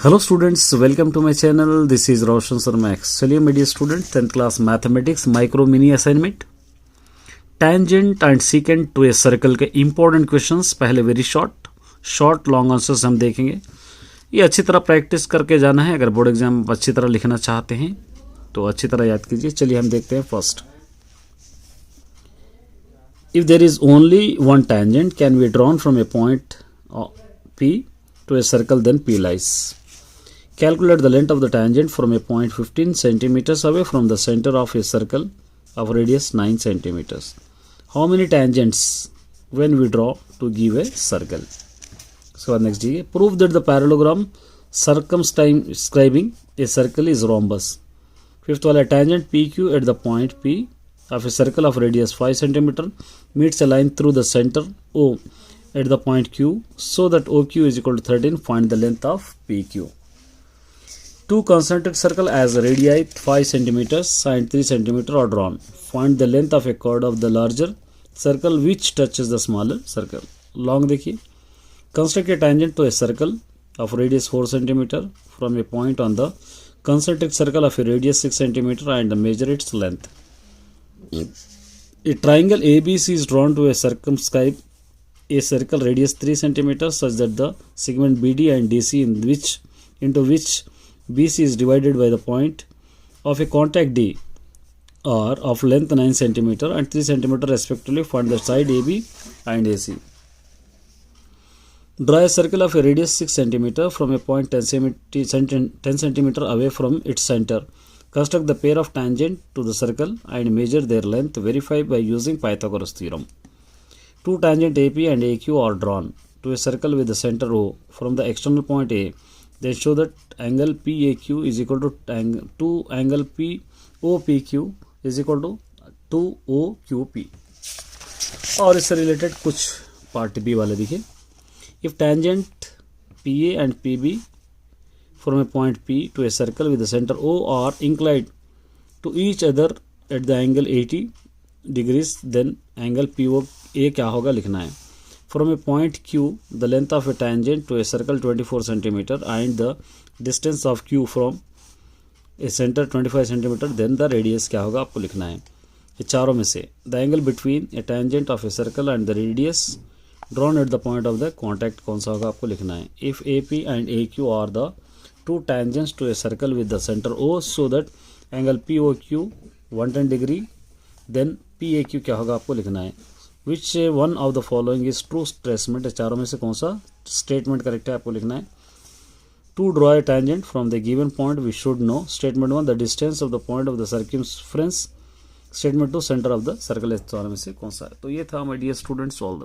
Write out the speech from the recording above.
Hello students, welcome to my channel. This is Roshan sir maths. चलिए मीडिया student 10th class mathematics micro mini assignment tangent and secant to a circle के important questions. पहले very short long answers हम देखेंगे। ये अच्छी तरह practice करके जाना है। अगर बोर्ड एग्जाम अच्छी तरह लिखना चाहते हैं तो अच्छी तरह याद कीजिए। चलिए हम देखते हैं first. If there is only one tangent can be drawn from a point P to a circle, then P lies. Calculate the length of the tangent from a point 15 centimeters away from the center of a circle of radius 9 centimeters. How many tangents when we draw to give a circle? So next is prove that the parallelogram circumscribing a circle is rhombus. Fifth one, a tangent PQ at the point P of a circle of radius 5 centimeter meets a line through the center O at the point Q, so that OQ is equal to 13. Find the length of PQ. Two concentric circle as radii 5 cm and 3 cm are drawn. Find the length of a chord of the larger circle which touches the smaller circle. Long देखिए, construct a tangent to a circle of radius 4 cm from a point on the concentric circle of a radius 6 cm and measure its length. A triangle ABC is drawn to a circumscribe a circle radius 3 cm such that the segment BD and DC into which BC is divided by the point of a contact D are of length 9 cm and 3 cm respectively. Find the side AB and AC. Draw a circle of a radius 6 cm from a point 10 cm away from its center. Construct the pair of tangent to the circle and measure their length. Verify by using Pythagoras theorem. Two tangent AP and AQ are drawn to a circle with the center O from the external point A. They show that angle PAQ is equal to angle POPQ is equal to 2OQP. और इससे related कुछ part B वाले देखिए। If tangent PA and PB from a point P to a circle with the center O are inclined to each other at the angle 80 degrees, then angle POA क्या होगा लिखना है। From a point Q the length of a tangent to a circle 24 centimetre and the distance of Q from a centre 25 centimetre, then the radius क्या होगा आपको लिखना है। ये चारों में से the angle between a tangent of a circle and the radius drawn at the point of the contact कौन सा होगा आपको लिखना है। If AP and AQ are the two tangents to a circle with the centre O so that angle POQ 110 degree, then PAQ क्या होगा आपको लिखना है। Which one of the following is true statement? चारों में से कौन सा स्टेटमेंट करेक्ट है आपको लिखना है। To draw a tangent from the given point we should know statement 1 the distance of the point of the circumference, statement 2 center of the circle। चारों में से कौन सा है। तो ये था my dear students all the